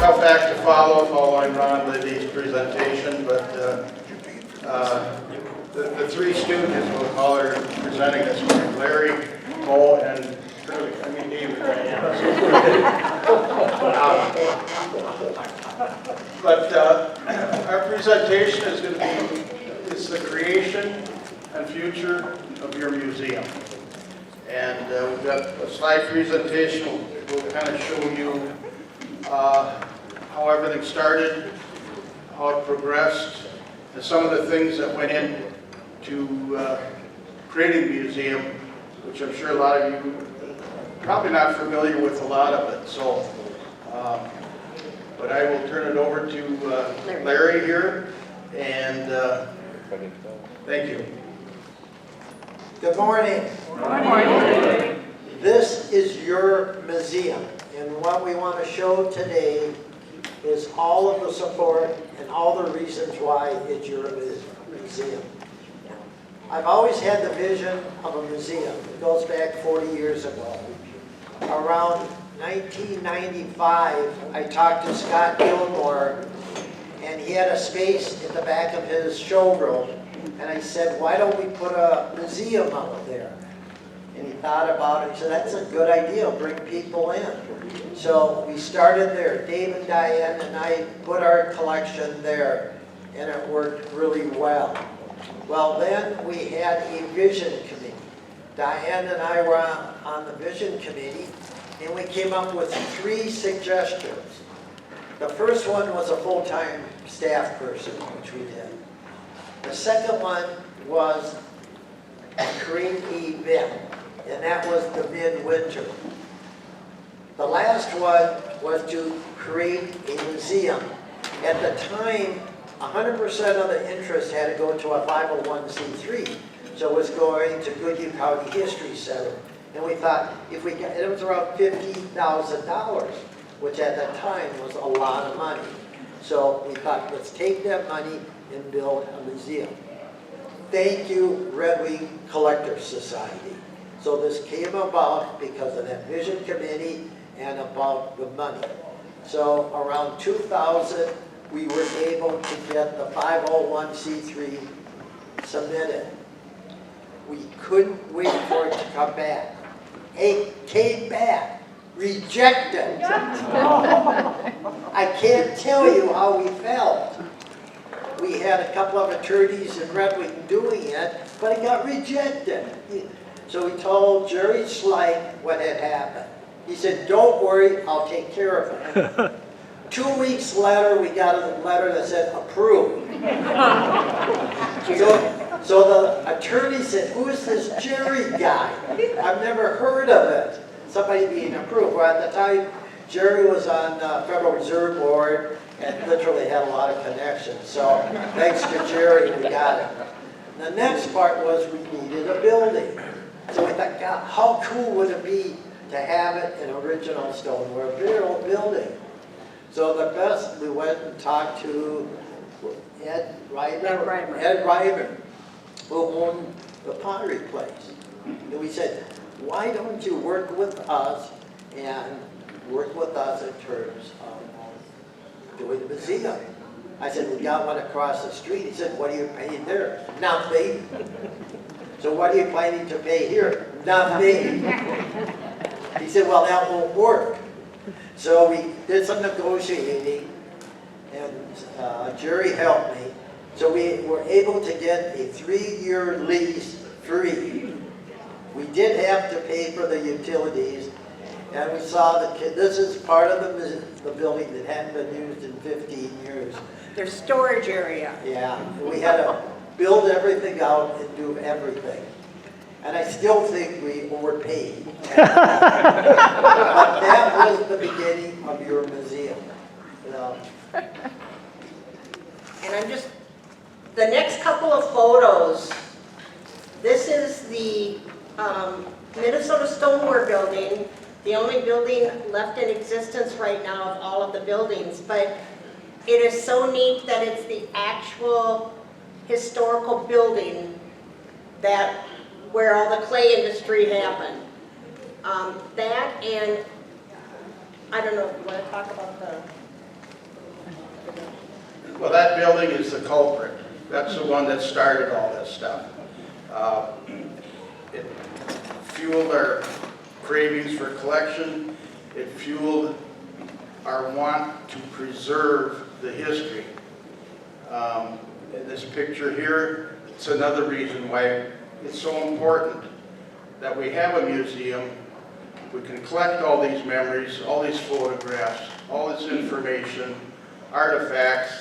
tough act to follow following Ron Liddy's presentation, but the three stooges, we'll call her, presenting this morning, Larry, Mo, and Curly. I mean David right now. But our presentation is going to be the creation and future of your museum. And we've got a slide presentation. We'll kind of show you how everything started, how it progressed, and some of the things that went into creating the museum, which I'm sure a lot of you are probably not familiar with a lot of it. So, but I will turn it over to Larry here, and thank you. Good morning. Good morning. This is your museum, and what we want to show today is all of the support and all the reasons why it's your museum. I've always had the vision of a museum. It goes back 40 years ago. Around 1995, I talked to Scott Gilmore, and he had a space in the back of his showroom, and I said, why don't we put a museum out there? And he thought about it. He said, that's a good idea. Bring people in. So we started there. Dave and Diane and I put our collection there, and it worked really well. Well, then we had a vision committee. Diane and I were on the vision committee, and we came up with 3 suggestions. The first one was a full-time staff person, which we did. The second one was create an event, and that was the midwinter. The last one was to create a museum. At the time, 100% of the interest had to go to a 501c3, so it was going to Goodhue County History Center. And we thought, if we got, it was around $50,000, which at that time was a lot of money. So we thought, let's take that money and build a museum. Thank you, Red Wing Collector Society. So this came about because of that vision committee and about the money. So around 2000, we were able to get the 501c3 submitted. We couldn't wait for it to come back. It came back, rejected. I can't tell you how we felt. We had a couple of attorneys in Red Wing doing it, but it got rejected. So we told Jerry Schleich what had happened. He said, don't worry, I'll take care of it. 2 weeks later, we got a letter that said, approved. So the attorney said, who is this Jerry guy? I've never heard of it. Somebody being approved. Well, at the time, Jerry was on the Federal Reserve Board and literally had a lot of connections. So thanks to Jerry, we got it. The next part was we needed a building. So we thought, God, how cool would it be to have it in original stoneware building? So the best, we went and talked to Ed Reimer, who owned the Pottery place. And we said, why don't you work with us and work with us in terms of doing the museum? I said, we got one across the street. He said, what are you paying there? Nothing. So what are you planning to pay here? Nothing. He said, well, that won't work. So we did some negotiating, and Jerry helped me. So we were able to get a 3-year lease free. We did have to pay for the utilities, and we saw that this is part of the building that hadn't been used in 15 years. Their storage area. Yeah, we had to build everything out and do everything. And I still think we overpaid. But that was the beginning of your museum. You know. And I'm just, the next couple of photos, this is the Minnesota Stoneware Building, the only building left in existence right now of all of the buildings. But it is so neat that it's the actual historical building that where all the clay industry happened. That and, I don't know, if you want to talk about the Well, that building is the culprit. That's the one that started all this stuff. It fueled our cravings for collection. It fueled our want to preserve the history. In this picture here, it's another reason why it's so important that we have a museum. We can collect all these memories, all these photographs, all this information, artifacts,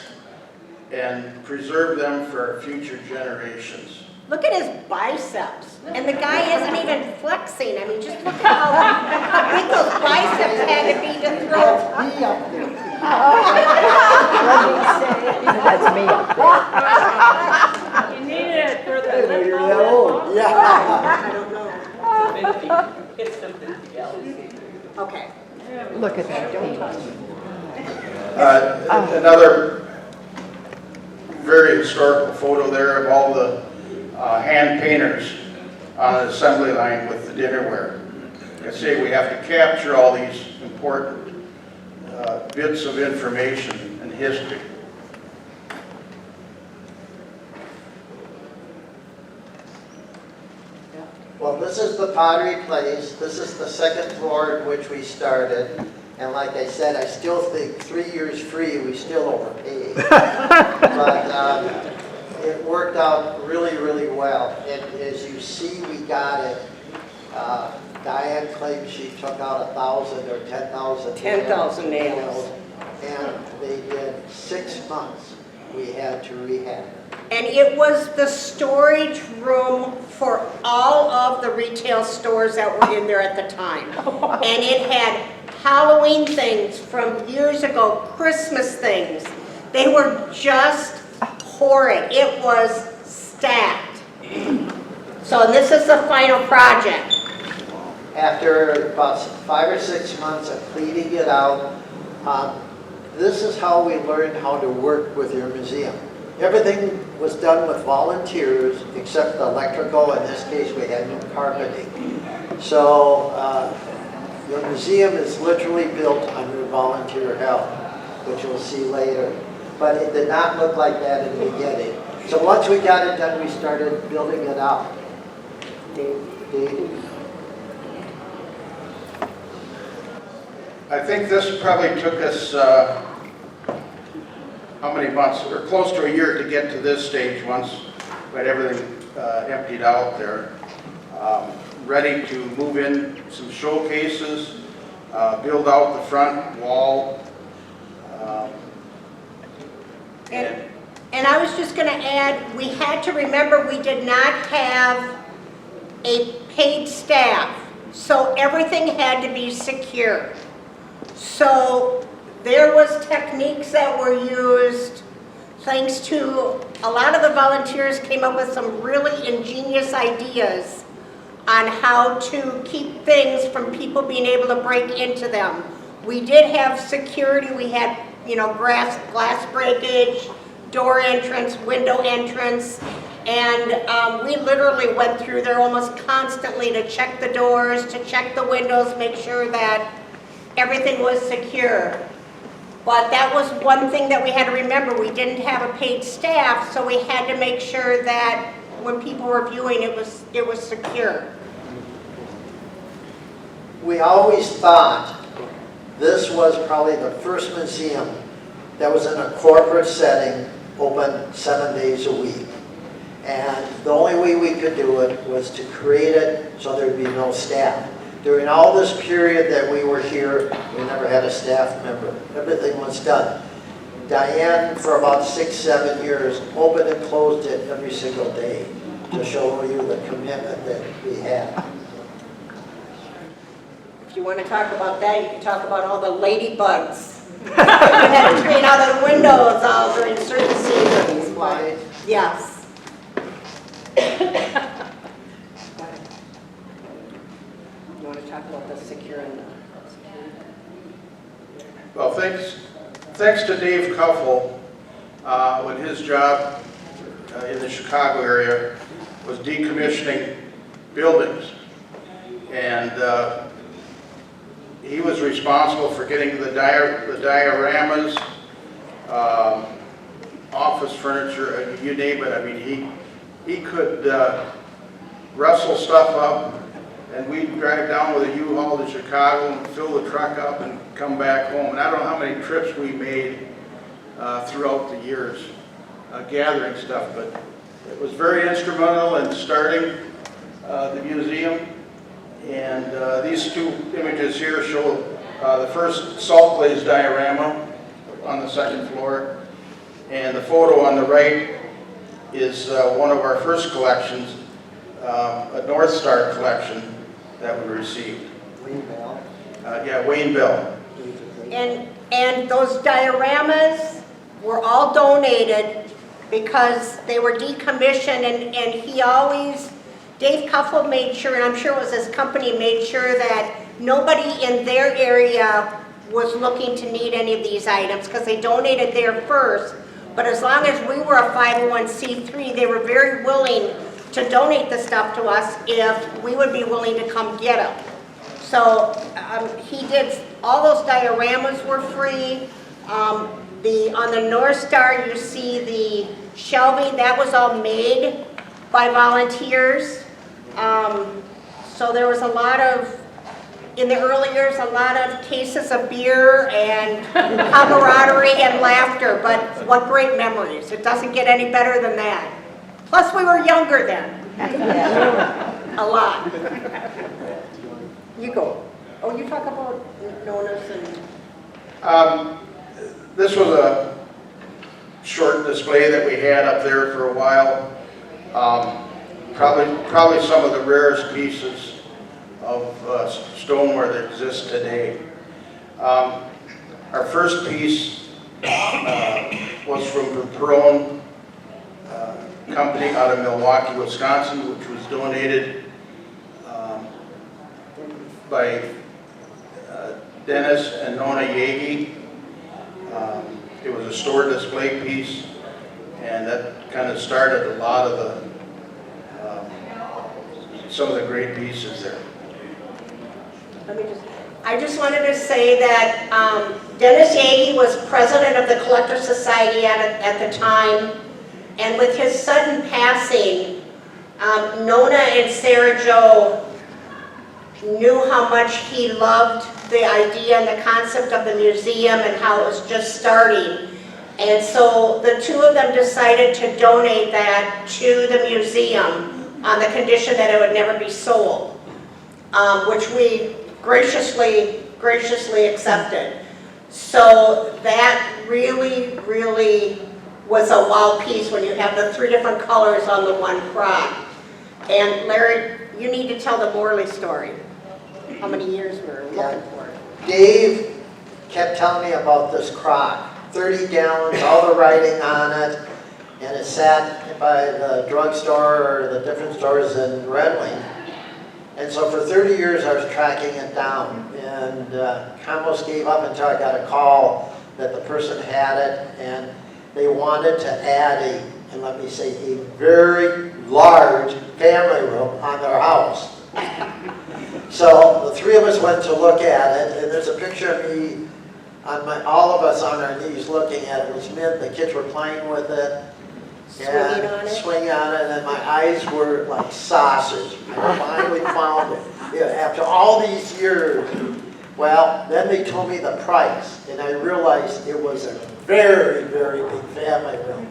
and preserve them for our future generations. Look at his biceps. And the guy isn't even flexing. I mean, just look at how big those biceps had to be to throw. Me up there. That's me up there. You need it for the lift You're all that that old. long? Yeah. I don't know. It's the 50 gallons. Okay. Look at that paint. Another very historical photo there of all the hand painters on the assembly line with the dinnerware. I say we have to capture all these important bits of information and history. Well, this is the Pottery place. This is the second floor in which we started. And like I said, I still think 3 years free, we still overpaid. But it worked out really, really well. And as you see, we got it. Diane claims she took out 1,000 or 10,000 10,000 nails. And they did 6 months. We had to rehab it. And it was the storage room for all of the retail stores that were in there at the time. And it had Halloween things from years ago, Christmas things. They were just horrid. It was stacked. So this is the final project. After about 5 or 6 months of cleaning it out, this is how we learned how to work with your museum. Everything was done with volunteers except the electrical. In this case, we had new carpeting. So your museum is literally built under volunteer help, which you'll see later. But it did not look like that in the beginning. So once we got it done, we started building it out. Dave? I think this probably took us, how many months? We're close to a year to get to this stage once we had everything emptied out there. Ready to move in some showcases, build out the front wall. And I was just going to add, we had to remember we did not have a paid staff, so everything had to be secure. So there was techniques that were used, thanks to a lot of the volunteers came up with some really ingenious ideas on how to keep things from people being able to break into them. We did have security, we had, glass breakage, door entrance, window entrance, and we literally went through there almost constantly to check the doors, to check the windows, make sure that everything was secure. But that was one thing that we had to remember. We didn't have a paid staff, so we had to make sure that when people were viewing, it was secure. We always thought this was probably the first museum that was in a corporate setting, open 7 days a week. And the only way we could do it was to create it so there'd be no staff. During all this period that we were here, we never had a staff member. Everything was done. Diane, for about 6, 7 years, opened and closed it every single day to show you the commitment that we had. If you want to talk about that, you can talk about all the ladybugs. You had to clean out of the windows all during certain seasons. Flies. Yes. You want to talk about the securing the... Well, thanks to Dave Kuffel, when his job in the Chicago area was decommissioning buildings. And he was responsible for getting the dioramas, office furniture, you name it. I mean, he could wrestle stuff up, and we'd drive down with a U-Haul to Chicago and fill the truck up and come back home. And I don't know how many trips we made throughout the years gathering stuff, but it was very instrumental in starting the museum. And these two images here show the first salt glaze diorama on the second floor. And the photo on the right is one of our first collections, a North Star collection that we received. Wayne Bell. Yeah, Wayne Bell. And those dioramas were all donated because they were decommissioned, and he always, Dave Kuffel made sure, and I'm sure it was his company, made sure that nobody in their area was looking to need any of these items because they donated there first. But as long as we were a 501c3, they were very willing to donate the stuff to us if we would be willing to come get them. So he did, all those dioramas were free. On the North Star, you see the shelving, that was all made by volunteers. So there was a lot of, in the early years, a lot of cases of beer and camaraderie and laughter, but what great memories. It doesn't get any better than that. Plus, we were younger then. A lot. You go. Oh, you talk about Nona's and... This was a short display that we had up there for a while. Probably some of the rarest pieces of stoneware that exists today. Our first piece was from the Perone company out of Milwaukee, Wisconsin, which was donated by Dennis and Nona Yagi. It was a store display piece, and that kind of started a lot of the some of the great pieces there. I just wanted to say that Dennis Yagi was president of the Collector Society at the time, and with his sudden passing, Nona and Sarah Jo knew how much he loved the idea and the concept of the museum and how it was just starting. And so the two of them decided to donate that to the museum on the condition that it would never be sold, which we graciously accepted. So that really, really was a wow piece when you have the three different colors on the one crock. And Larry, you need to tell the Morley story. How many years we were looking for it. Dave kept telling me about this crock, 30 gallons, all the writing on it, and it sat by the drugstore or the different stores in Red Wing. And so for 30 years I was tracking it down, and I almost gave up until I got a call that the person had it, and they wanted to add and let me say, a very large family room on their house. So the three of us went to look at it, and there's a picture of me, all of us on our knees looking at it. It was mint, the kids were playing with it. Swinging on it, and then my eyes were like saucers. I finally found it. Yeah, after all these years, well, then they told me the price, and I realized it was a very, very big family room.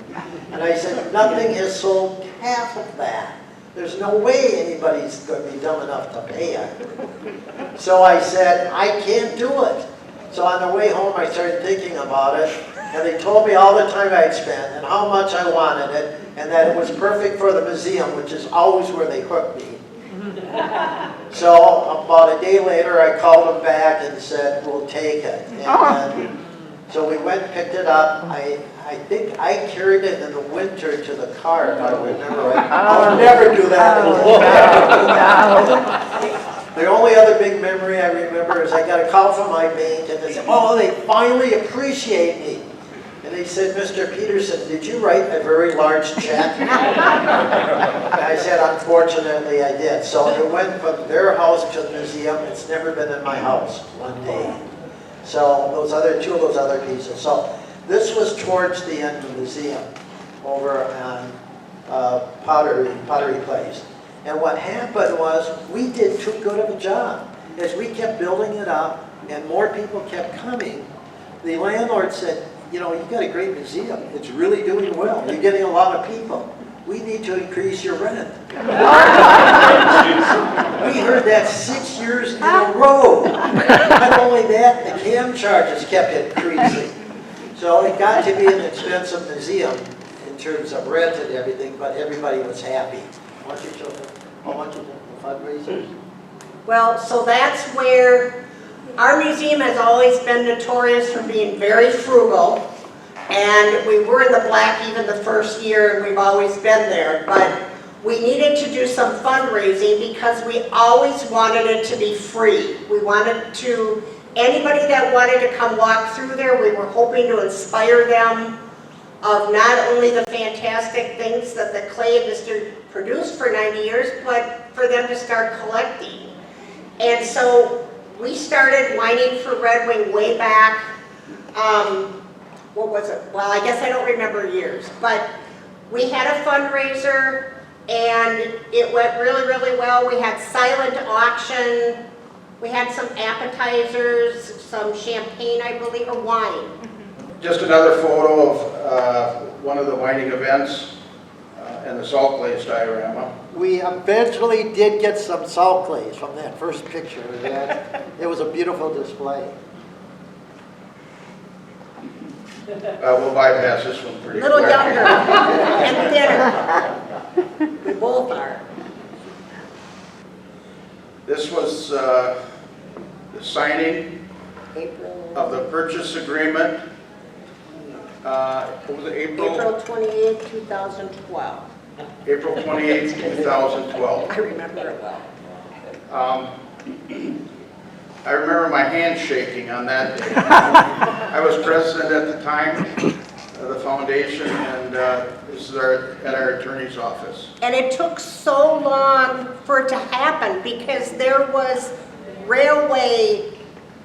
And I said, nothing has sold half of that. There's no way anybody's going to be dumb enough to pay it. So I said, I can't do it. So on the way home, I started thinking about it, and they told me all the time I'd spent and how much I wanted it, and that it was perfect for the museum, which is always where they hook me. So about a day later, I called them back and said, we'll take it. And so we went and picked it up. I think I carried it in the winter to the car, if I remember right. I'll never do that again. The only other big memory I remember is I got a call from my bank, and they said, oh, they finally appreciate me. And they said, Mr. Peterson, did you write a very large check? And I said, unfortunately, I did. So it went from their house to the museum. It's never been in my house one day. So two of those other pieces. So this was towards the end of the museum. over on Pottery Place. And what happened was, we did too good of a job. As we kept building it up and more people kept coming, the landlord said, you know, you've got a great museum. It's really doing well. You're getting a lot of people. We need to increase your rent. We heard that 6 years in a row. Not only that, the CAM charges kept increasing. So it got to be an expensive museum in terms of rent and everything, but everybody was happy. Why don't you show them how much of the fundraisers? Well, so that's where our museum has always been notorious for being very frugal. And we were in the black even the first year, and we've always been there. But we needed to do some fundraising because we always wanted it to be free. We wanted to, anybody that wanted to come walk through there, we were hoping to inspire them of not only the fantastic things that the clay industry produced for 90 years, but for them to start collecting. And so we started Whining for Red Wing way back, what was it? Well, I guess I don't remember years, but we had a fundraiser and it went really, really well. We had silent auction, we had some appetizers, some champagne, I believe, or wine. Just another photo of one of the whining events and the salt glaze diorama. We eventually did get some salt glaze from that first picture. It was a beautiful display. We'll bypass this one pretty A little quick. younger and thinner. We both are. This was the signing April of the purchase agreement. What was it, April 28th, 2012. April 28th, 2012. I remember it well. I remember my hand shaking on that day. I was president at the time of the foundation, and this is at our attorney's office. And it took so long for it to happen because there was railway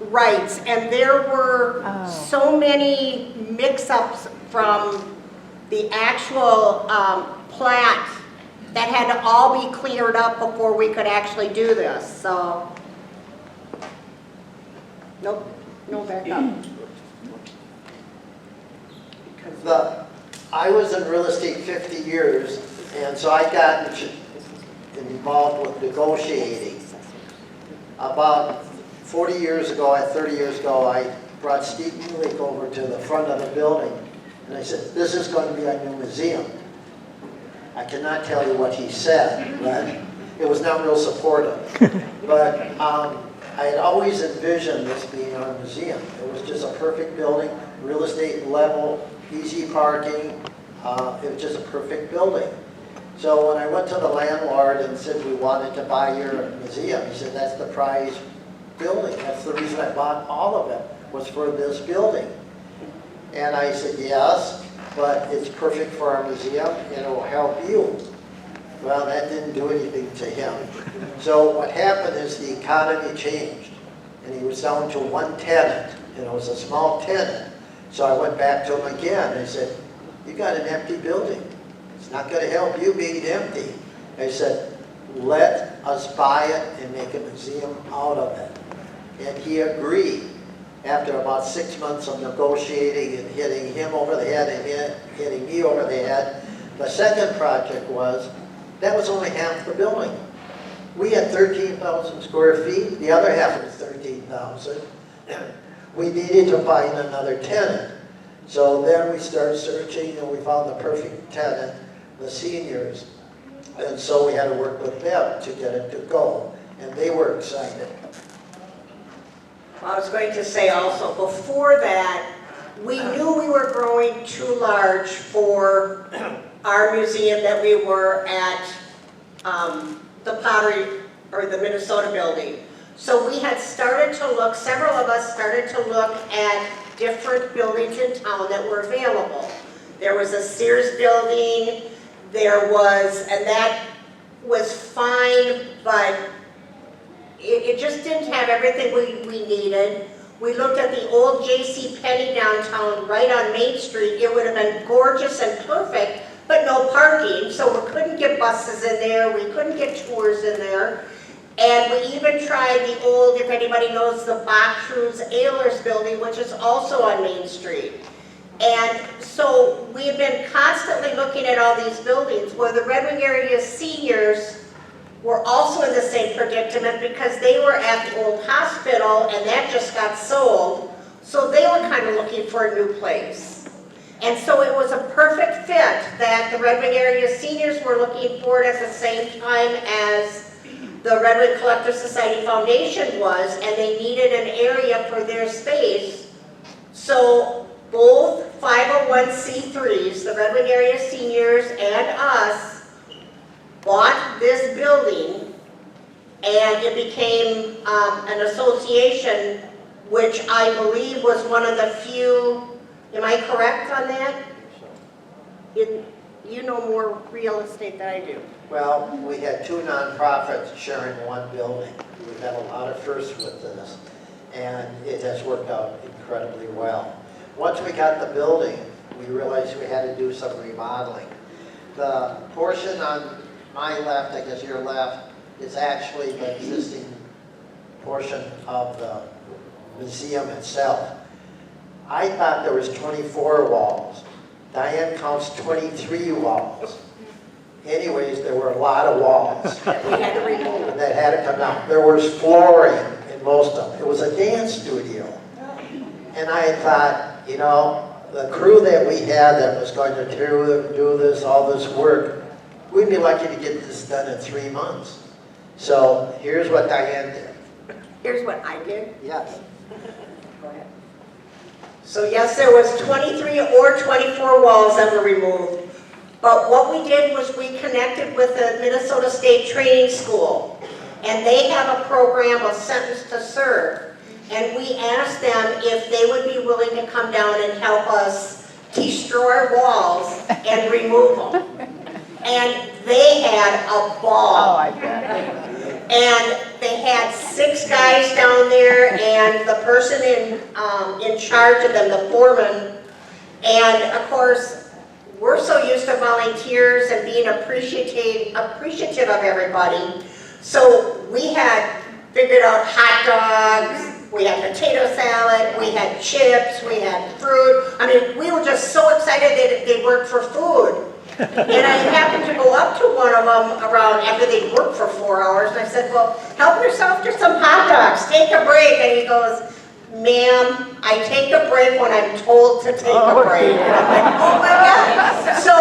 rights and there were so many mix-ups from the actual plat that had to all be cleared up before we could actually do this, so. Nope, no backup. I was in real estate 50 years, and so I got involved with negotiating. About 40 years ago, 30 years ago, I brought Steve Mulick over to the front of the building, and I said, this is going to be our new museum. I cannot tell you what he said, but it was not real supportive. But I had always envisioned this being our museum. It was just a perfect building, real estate level, easy parking. It was just a perfect building. So when I went to the landlord and said we wanted to buy your museum, he said, that's the prize building. That's the reason I bought all of it, was for this building. And I said, yes, but it's perfect for our museum and it will help you. Well, that didn't do anything to him. So what happened is the economy changed, and he was down to one tenant, and it was a small tenant. So I went back to him again, and I said, you got an empty building. It's not going to help you being empty. I said, let us buy it and make a museum out of it. And he agreed. After about 6 months of negotiating and hitting him over the head and hitting me over the head, the second project was, that was only half the building. We had 13,000 square feet. The other half was 13,000. We needed to find another tenant. So then we started searching and we found the perfect tenant, the seniors. And so we had to work with them to get it to go. And they were excited. I was going to say also, before that, we knew we were growing too large for our museum that we were at the Pottery, or the Minnesota building. So we had started to look, several of us started to look at different buildings in town that were available. There was a Sears building, there was, and that was fine, but it just didn't have everything we needed. We looked at the old J.C. Penney downtown, right on Main Street. It would have been gorgeous and perfect, parking, so we couldn't get buses in there, we couldn't get tours in there. And we even tried the old, if anybody knows, the Bachru's Ehlers building, which is also on Main Street. And so we've been constantly looking at all these buildings where the Red Wing area seniors were also in the same predicament because they were at the old hospital and that just got sold. So they were kind of looking for a new place. And so it was a perfect fit that the Red Wing area seniors were looking for it at the same time as the Red Wing Collective Society Foundation was, and they needed an area for their space. So both 501c3s, the Red Wing area seniors and us, bought this building, and it became an association, which I believe was one of the few, am I correct on that? You know more real estate than I do. Well, we had two nonprofits sharing one building. We've had a lot of firsts with this, and it has worked out incredibly well. Once we got the building, we realized we had to do some remodeling. The portion on my left, I guess your left, is actually the existing portion of the museum itself. I thought there was 24 walls. Diane counts 23 walls. Anyways, there were a lot of walls That we had to remove. that had to come down. There was flooring in most of them. It was a dance studio. And I thought, you know, the crew that we had that was going to do this, all this work, we'd be lucky to get this done in 3 months. So here's what Diane did. Here's what I did. Yes. Go ahead. So yes, there was 23 or 24 walls that were removed. But what we did was we connected with the Minnesota State Training School. And they have a program of Sentence to Serve. And we asked them if they would be willing to come down and help us destroy walls and remove them. And they had a Oh, ball. I bet. And they had 6 guys down there and the person in charge of them, the foreman. And of course, we're so used to volunteers and being appreciative of everybody. So we had figured out hot dogs, we had potato salad, we had chips, we had fruit. I mean, we were just so excited that they worked for food. And I happened to go up to one of them around after they'd worked for 4 hours, and I said, well, help yourself to some hot dogs, take a break. And he goes, ma'am, I take a break when I'm told to take a break. And I'm like, oh my God. So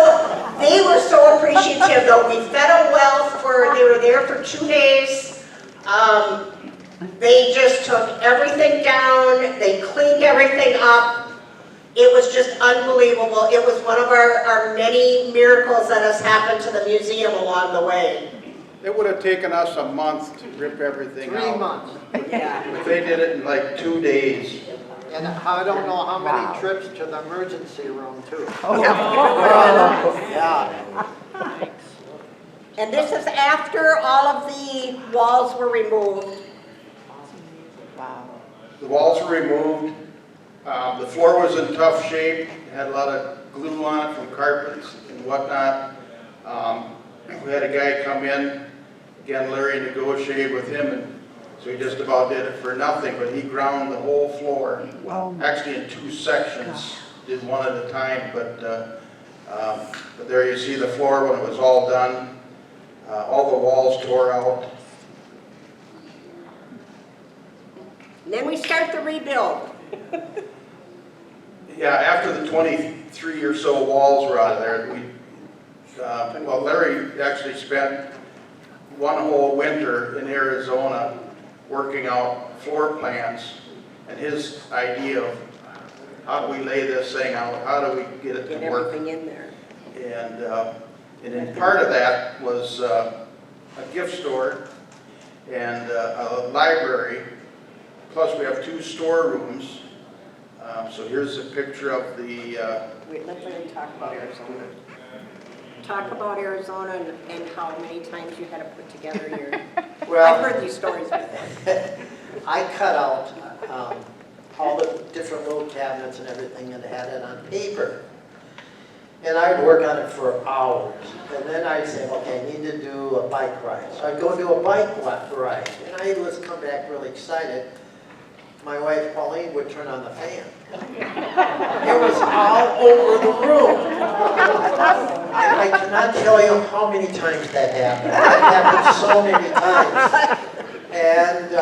they were so appreciative though. We fed them well they were there for 2 days. They just took everything down, they cleaned everything up. It was just unbelievable. It was one of our many miracles that has happened to the museum along the way. It would have taken us a month to rip everything out. 3 months. Yeah. But they did it in like 2 days. And I don't know how many Wow. trips to the emergency room too. Oh, Yeah. And this is after all of the walls were removed. wow. The walls were removed. The floor was in tough shape. It had a lot of glue on it from carpets and whatnot. We had a guy come in. Again, Larry negotiated with him, and so he just about did it for nothing, but he ground the whole floor. Oh. Actually in 2 sections, did one at a time, but there you see the floor when it was all done. All the walls tore out. And then we start the rebuild. Yeah, after the 23 or so walls were out of there, well, Larry actually spent one whole winter in Arizona working out floor plans, and his idea of how do we lay this thing out, how do we get it Get to work. everything in there. And then part of that was a gift store and a library, plus we have 2 storerooms. So here's a picture of the, Wait, let Larry talk about Arizona. Talk about Arizona and how many times you had to put together your, I've Well, heard these stories before. I cut out all the different little cabinets and everything and had it on paper. And I'd work on it for hours. And then I'd say, okay, I need to do a bike ride. So I'd go do a bike ride. And I would come back really excited. My wife, Pauline, would turn on the fan. It was all over the room. And I cannot tell you how many times that happened. That happened so many times. And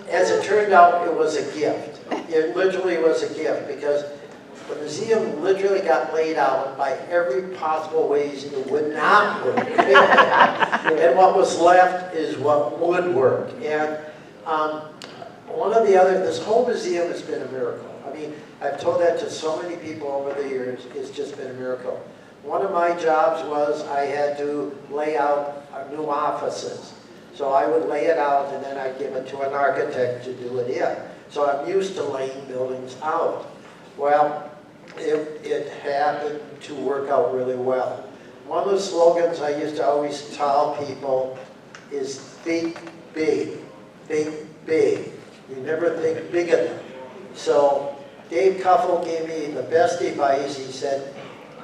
as it turned out, it was a gift. It literally was a gift because the museum literally got laid out by every possible ways it would not work. And what was left is what would work. And one of the other, this whole museum has been a miracle. I mean, I've told that to so many people over the years, it's just been a miracle. One of my jobs was I had to lay out our new offices. So I would lay it out and then I'd give it to an architect to do it in. So I'm used to laying buildings out. Well, it happened to work out really well. One of the slogans I used to always tell people is think big, think big. You never think big enough. So Dave Kuffel gave me the best advice. He said,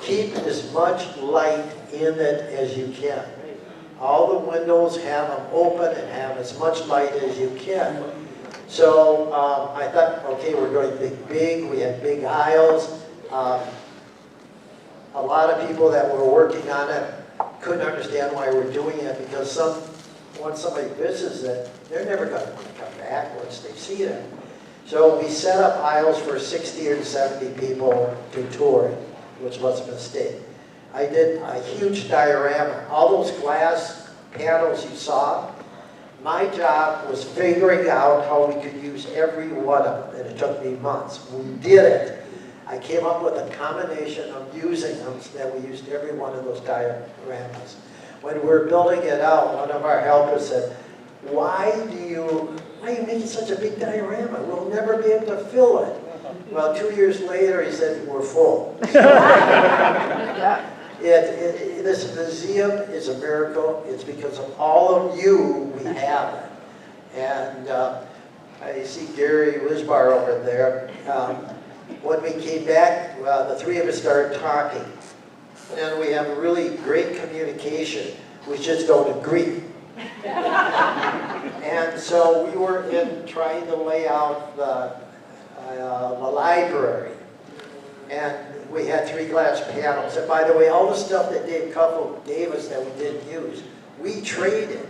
keep as much light in it as you can. All the windows, have them open and have as much light as you can. So I thought, okay, we're going to think big. We had big aisles. A lot of people that were working on it couldn't understand why we're doing it because once somebody visits it, they're never going to come back once they see it. So we set up aisles for 60 or 70 people to tour it, which was a mistake. I did a huge diorama. All those glass panels you saw, my job was figuring out how we could use every one of them, and it took me months. We did it. I came up with a combination of using them so that we used every one of those dioramas. When we were building it out, one of our helpers said, why are you making such a big diorama? We'll never be able to fill it. Well, 2 years later, he said, we're full. This museum is a miracle. It's because of all of you we have it. And I see Gary Wisbar over there. When we came back, the three of us started talking. And we have a really great communication. We just don't agree. And so we were trying to lay out the library. And we had 3 glass panels. And by the way, all the stuff that Dave Kuffel gave us that we didn't use, we traded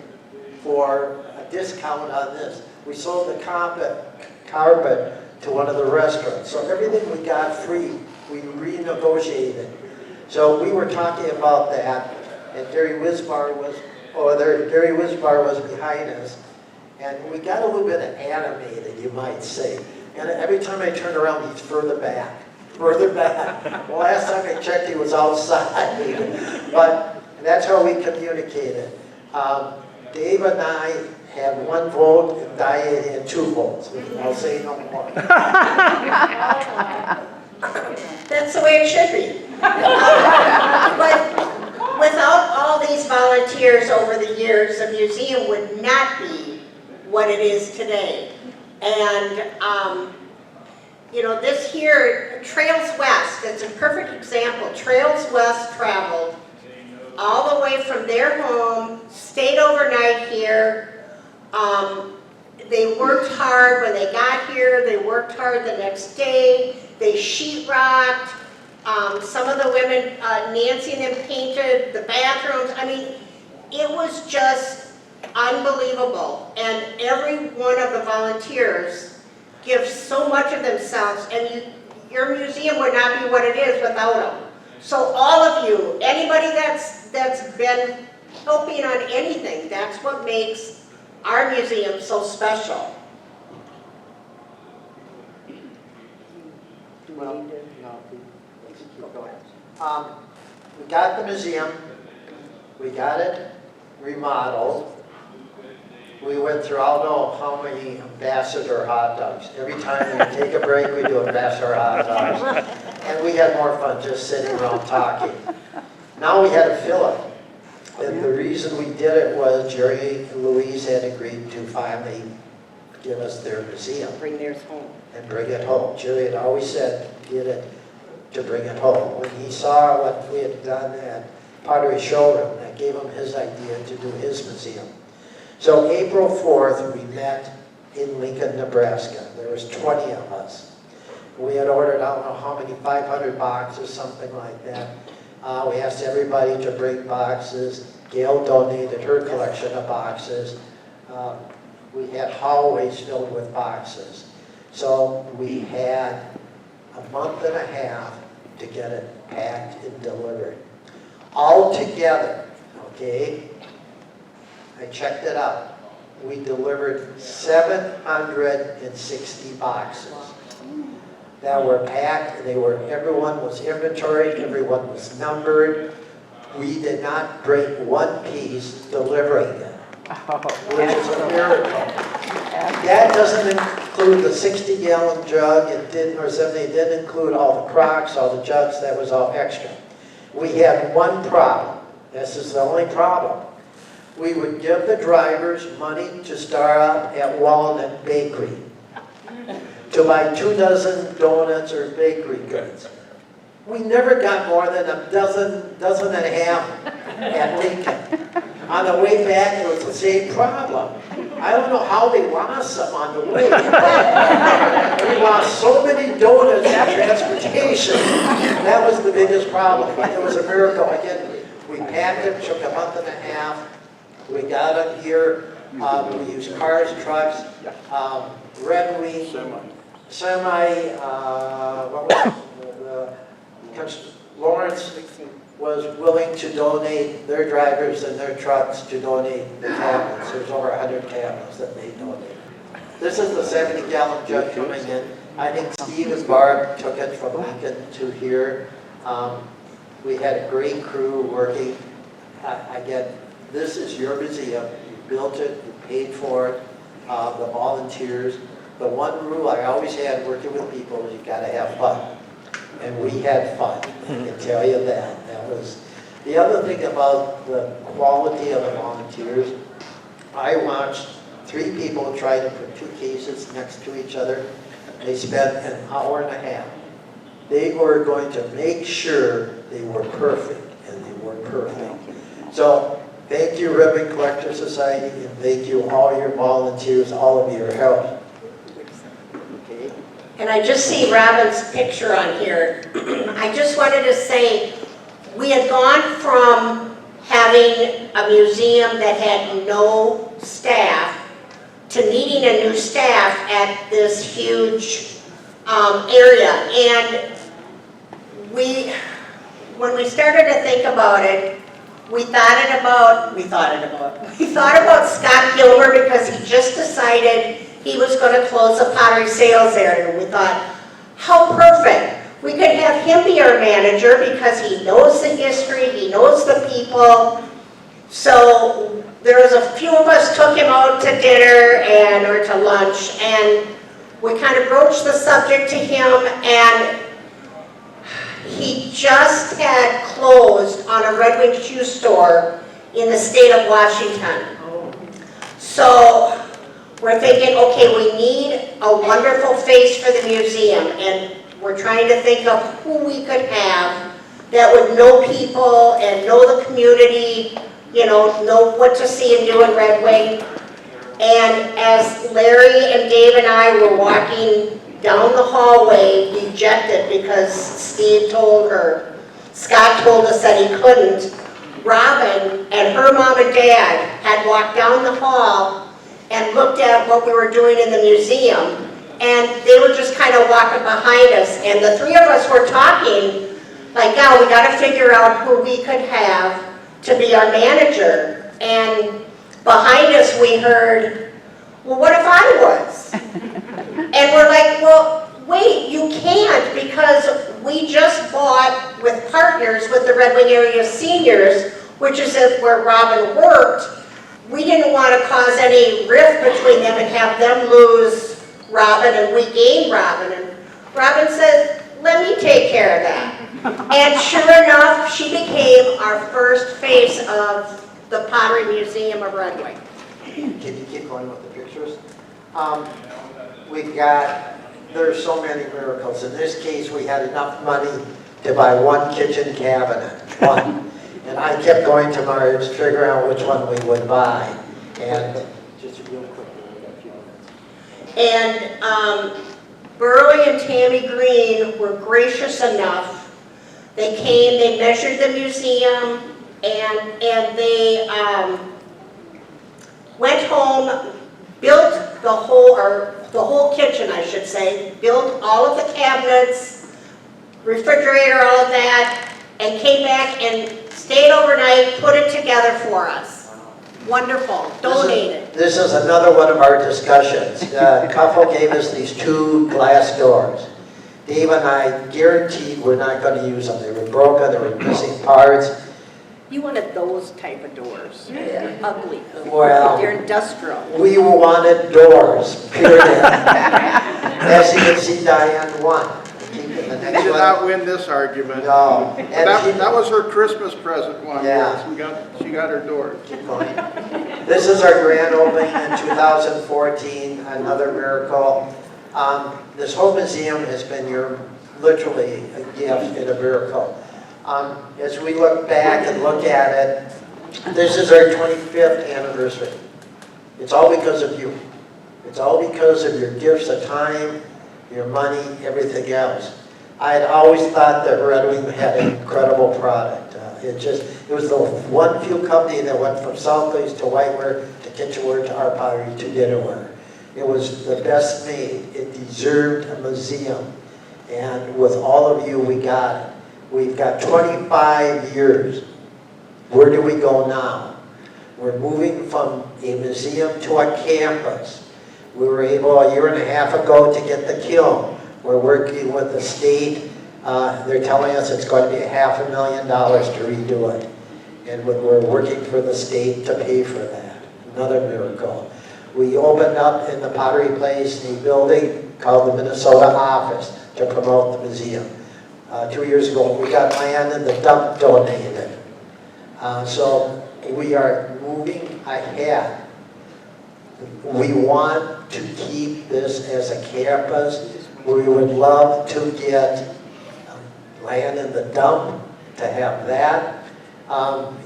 for a discount on this. We sold the carpet to one of the restaurants. So everything we got free, we renegotiated. So we were talking about that, and Gary Wisbar was behind us, and we got a little bit of animated, you might say. And every time I turned around, he's further back. The last time I checked, he was outside. But that's how we communicated. Dave and I had 1 vote, and Diane had 2 votes. I'll say no more. That's the way it should be. But without all these volunteers over the years, the museum would not be what it is today. And you know, this here, Trails West, it's a perfect example. Trails West traveled all the way from their home, stayed overnight here. They worked hard when they got here. They worked hard the next day. They sheetrocked. Some of the women, Nancy and them painted the bathrooms. I mean, it was just unbelievable. And every one of the volunteers gives so much of themselves, and your museum would not be what it is without them. So all of you, anybody that's been helping on anything, that's what makes our museum so special. Well, no, let's keep going. We got the museum, we got it remodeled. We went through, I don't know how many ambassador hot dogs. Every time we take a break, we do ambassador hot dogs. And we had more fun just sitting around talking. Now we had to fill it. And the reason we did it was Jerry and Louise had agreed to finally give us their museum. Bring theirs home. And bring it home. Jerry had always said, get it to bring it home. When he saw what we had done at Pottery Showroom, that gave him his idea to do his museum. So April 4th, we met in Lincoln, Nebraska. There was 20 of us. We had ordered, I don't know how many, 500 boxes, something like that. We asked everybody to bring boxes. Gail donated her collection of boxes. We had hallways filled with boxes. So we had a month and a half to get it packed and delivered. All together, okay, I checked it out. We delivered 760 boxes that were packed. Everyone was inventoried, everyone was numbered. We did not break one piece delivering them, which is a miracle. That doesn't include the 60-gallon jug, or 70, it didn't include all the crocks, all the jugs, that was all extra. We had one problem. This is the only problem. We would give the drivers money to start up at Walnut Bakery to buy 2 dozen donuts or bakery goods. We never got more than a dozen and a half at Lincoln. On the way back, it was the same problem. I don't know how they lost some on the way. We lost so many donuts in transportation. That was the biggest problem. It was a miracle. Again, we packed them, took a month and a half. We got them here. We used cars, trucks, Red Wing, what was it? Lawrence was willing to donate their drivers and their trucks to donate the tablets. There's over 100 tablets that they donated. This is the 70-gallon jug coming in. I think Steve and Barb took it from Lincoln to here. We had a great crew working. Again, this is your museum. You built it, you paid for it, the volunteers. The one rule I always had working with people is you gotta have fun. And we had fun, I can tell you that. That was the other thing about the quality of the volunteers. I watched 3 people try to put 2 cases next to each other. They spent an hour and a half. They were going to make sure they were perfect, and they were perfect. So thank you, Ribbon Collector Society, and thank you all your volunteers, all of your help. And I just see Robin's picture on here. I just wanted to say, we had gone from having a museum that had no staff to needing a new staff at this huge area. And when we started to think about it, we thought about Scott Gilbert, because he just decided he was going to close the Pottery sales area. And we thought, how perfect. We could have him be our manager because he knows the history, he knows the people. So there was a few of us took him out to dinner or to lunch, and we kind of broached the subject to him, and he just had closed on a Red Wing shoe store in the state of Washington. So we're thinking, okay, we need a wonderful face for the museum, and we're trying to think of who we could have that would know people and know the community, know what to see and do in Red Wing. And as Larry and Dave and I were walking down the hallway, dejected because Scott told us that he couldn't, Robin and her mom and dad had walked down the hall and looked at what we were doing in the museum, and they were just kind of walking behind us, and the 3 of us were talking, like, oh, we got to figure out who we could have to be our manager. And behind us we heard, well, what if I was? And we're like, well, wait, you can't, because we just bought with partners with the Red Wing Area Seniors, which is where Robin worked. We didn't want to cause any rift between them and have them lose Robin and we gain Robin. And Robin said, let me take care of that. And sure enough, she became our first face of the Pottery Museum of Red Wing. Can you keep going with the pictures? There's so many miracles. In this case, we had enough money to buy one kitchen cabinet, one. And I kept going to Marge, figuring out which one we would buy. And just real quick, we got a few minutes. And Burley and Tammy Green were gracious enough. They came, they measured the museum, and they went home, built the whole kitchen, I should say, built all of the cabinets, refrigerator, all of that, and came back and stayed overnight, put it together for us. Wonderful, donated. This is another one of our discussions. Couple gave us these 2 glass doors. Dave and I guaranteed we're not going to use them. They were broken, they were missing parts. You wanted those type of doors. Yeah. Ugly. Well, They're industrial. we wanted doors, period. As you can see, Diane won. Keep it the She next did one. not win this argument. No. But And that was her Christmas present one. Yeah. Yes, she got her door. keep going. This is our grand opening in 2014, another miracle. This whole museum has been literally a gift and a miracle. As we look back and look at it, this is our 25th anniversary. It's all because of you. It's all because of your gifts of time, your money, everything else. I had always thought that Red Wing had an incredible product. It was the one few company that went from Southways to whiteware to kitchenware to art pottery to dinnerware. It was the best made. It deserved a museum. And with all of you, we got it. We've got 25 years. Where do we go now? We're moving from a museum to a campus. We were able a year and a half ago to get the kiln. We're working with the state. They're telling us it's going to be $500,000 to redo it. And we're working for the state to pay for that. Another miracle. We opened up in the Pottery Place a building called the Minnesota office to promote the museum. 2 years ago, we got land in the dump donated. So we are moving ahead. We want to keep this as a campus. We would love to get land in the dump, to have that.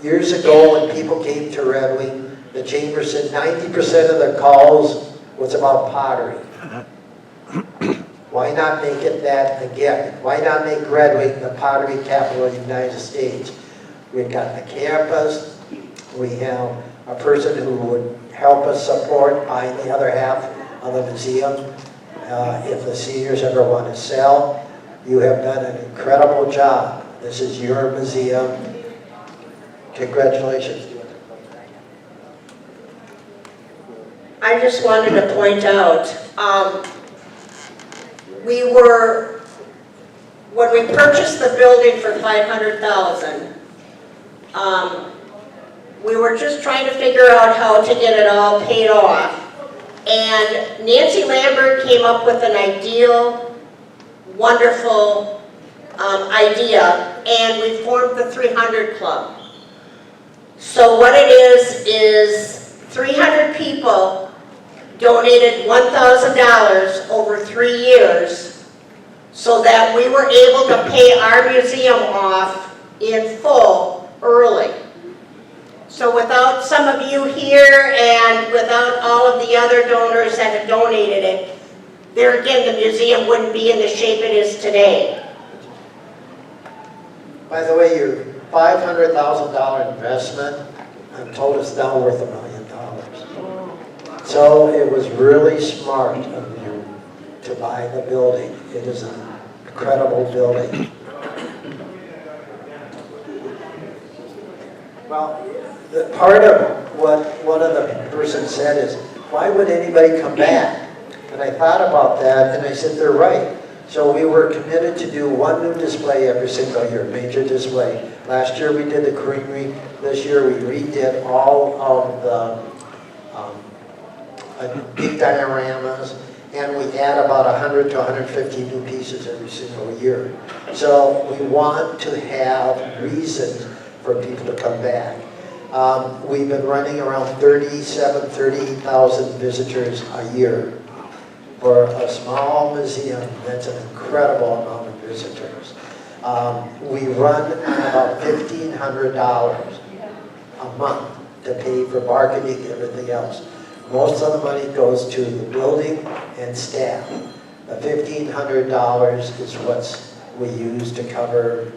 Years ago, when people came to Red Wing, the chamber said 90% of their calls was about pottery. Why not make it that again? Why not make Red Wing the pottery capital of the United States? We've got the campus. We have a person who would help us support buying the other half of the museum. If the seniors ever want to sell, you have done an incredible job. This is your museum. Congratulations. I just wanted to point out, when we purchased the building for $500,000, we were just trying to figure out how to get it all paid off. And Nancy Lambert came up with an ideal, wonderful idea, and we formed the 300 Club. So what it is 300 people donated $1,000 over 3 years so that we were able to pay our museum off in full early. So without some of you here and without all of the other donors that have donated it, there again, the museum wouldn't be in the shape it is today. By the way, your $500,000 investment, I'm told it's now worth $1 million. So it was really smart of you to buy the building. It is an incredible building. Well, the part of what one of the persons said is, why would anybody come back? And I thought about that, and I said, they're right. So we were committed to do one new display every single year, major display. Last year we did the creamery. This year we redid all of the big dioramas, and we add about 100 to 150 new pieces every single year. So we want to have reasons for people to come back. We've been running around 38,000 visitors a year. For a small museum, that's an incredible amount of visitors. We run on about $1,500 a month to pay for marketing and everything else. Most of the money goes to the building and staff. The $1,500 is what we use to cover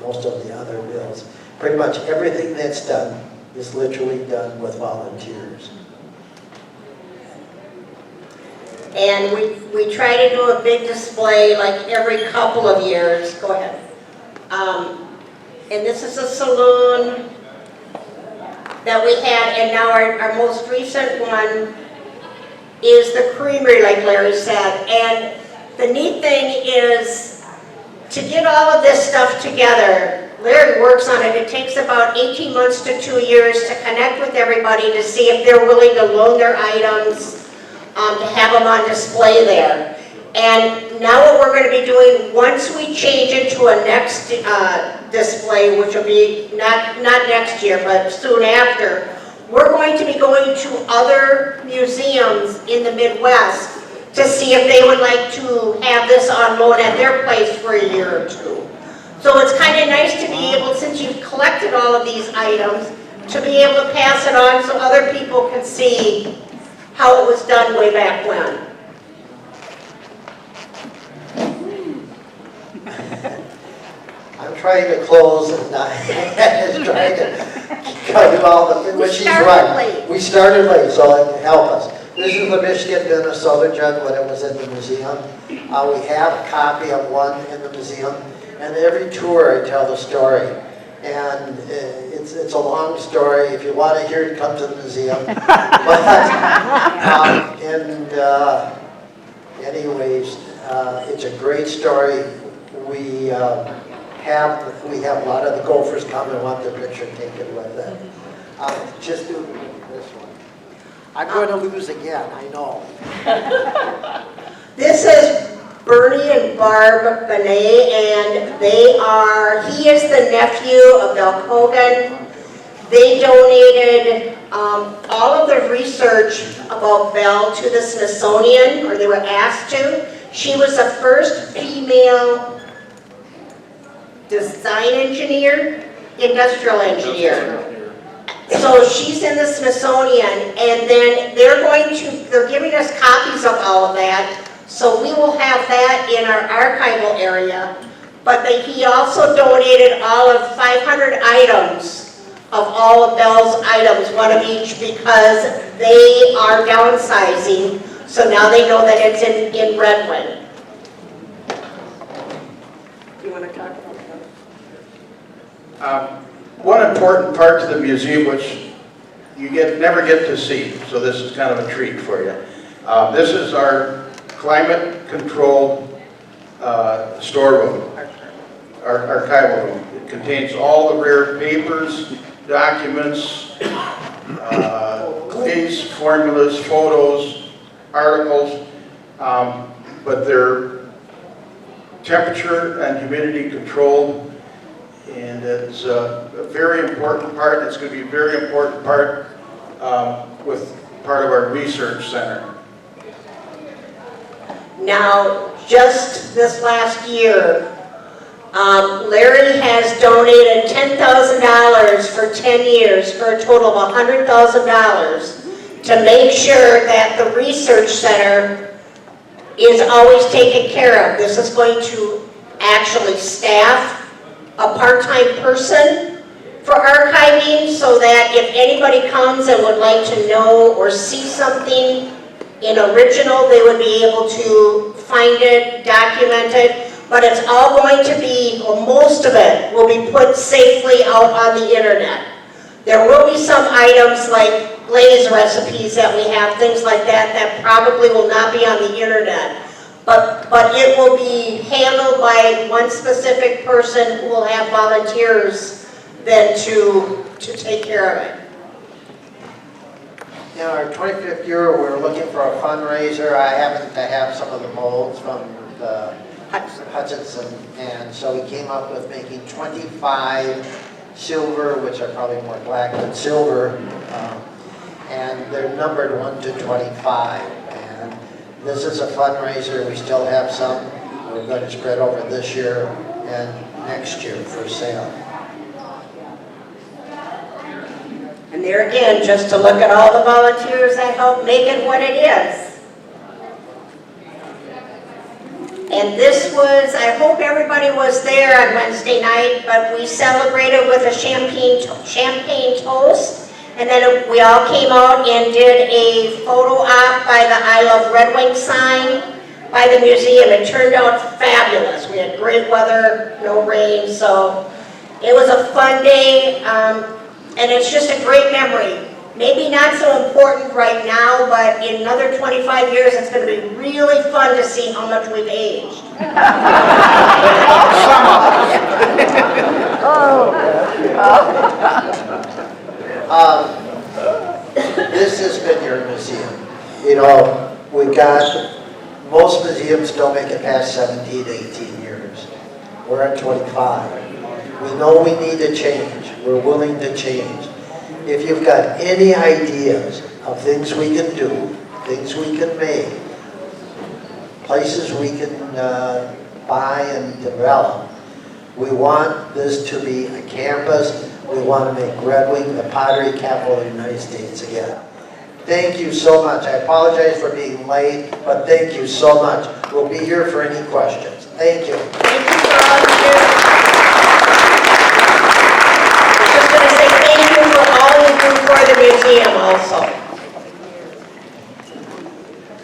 most of the other bills. Pretty much everything that's done is literally done with volunteers. And we try to do a big display like every couple of years. Go ahead. And this is a saloon that we had, and now our most recent one is the creamery, like Larry said. And the neat thing is to get all of this stuff together. Larry works on it. It takes about 18 months to 2 years to connect with everybody to see if they're willing to loan their items, to have them on display there. And now what we're going to be doing, once we change it to a next display, which will be not next year, but soon after, we're going to be going to other museums in the Midwest to see if they would like to have this on loan at their place for a year or two. So it's kind of nice to be able, since you've collected all of these items, to be able to pass it on so other people can see how it was done way back when. I'm trying to close and I'm trying to cover all the, but she's right. We started late, so help us. This is the Michigan Minnesota jug when it was in the museum. We have a copy of one in the museum, and every tour I tell the story. And it's a long story. If you want to hear it, come to the museum. But, anyways, it's a great story. We have a lot of the Gophers come and want their picture taken with them. Just do this one. I'm going to lose again, I know. This is Bernie and Barb Benet, and he is the nephew of Bill Hogan. They donated all of the research about Belle to the Smithsonian, or they were asked to. She was the first female design engineer, industrial engineer. So she's in the Smithsonian, and then they're giving us copies of all of that. So we will have that in our archival area. But he also donated all of 500 items of all of Belle's items, one of each, because they are downsizing. So now they know that it's in Redwood. Do you want to talk about that? One important part to the museum, which you never get to see, so this is kind of a treat for you. This is our climate-controlled storeroom, our archival room. It contains all the rare papers, documents, clays, formulas, photos, articles, but they're temperature and humidity controlled. And it's a very important part. It's going to be a very important part with part of our research center. Now, just this last year, Larry has donated $10,000 for 10 years for a total of $100,000 to make sure that the research center is always taken care of. This is going to actually staff a part-time person for archiving, so that if anybody comes and would like to know or see something in original, they would be able to find it, document it. But it's all going to be, or most of it, will be put safely out on the internet. There will be some items like glaze recipes that we have, things like that, that probably will not be on the internet. But it will be handled by one specific person who will have volunteers then to take care of it. In our 25th year, we were looking for a fundraiser. I happened to have some of the molds from the Hutchinson, and so we came up with making 25 silver, which are probably more black than silver, and they're numbered 1 to 25. And this is a fundraiser. We still have some. We're going to spread over this year, and next year for sale. And there again, just to look at all the volunteers that helped make it what it is. And this was, I hope everybody was there on Wednesday night, but we celebrated with a champagne toast. And then we all came out and did a photo op by the I Love Red Wing sign by the museum. It turned out fabulous. We had great weather, no rain, so it was a fun day. And it's just a great memory. Maybe not so important right now, but in another 25 years, it's going to be really fun to see how much we've aged. This has been your museum. You know, most museums don't make it past 17, 18 years. We're at 25. We know we need to change. We're willing to change. If you've got any ideas of things we can do, things we can make, places we can buy and develop, we want this to be a campus. We want to make Red Wing the pottery capital of the United States again. Thank you so much. I apologize for being late, but thank you so much. We'll be here for any questions. Thank you. Thank you for all you do. I'm just going to say thank you for all you do for the museum also.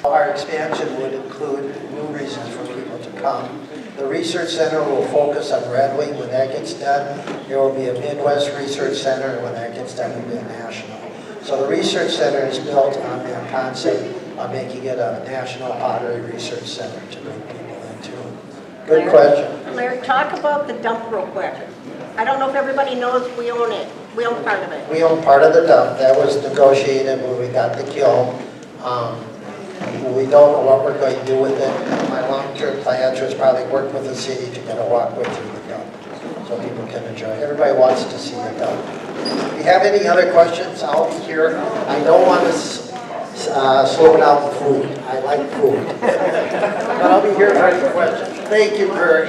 Our expansion would include new reasons for people to come. The Research Center will focus on Red Wing. When that gets done, there will be a Midwest Research Center, and when that gets done, it will be a national. So the Research Center is built on that concept of making it a national pottery research center to bring people into. Good question. Larry, talk about the dump real quick. I don't know if everybody knows we own it. We own part of it. We own part of the dump. That was negotiated when we got the kiln. We don't know what we're going to do with it. My long-term plans was probably work with the city to get a walkway through the dump so people can enjoy. Everybody wants to see the dump. If you have any other questions, I'll be here. I don't want to slow down the food. I like food. But I'll be here for any questions. Thank you, Kurt.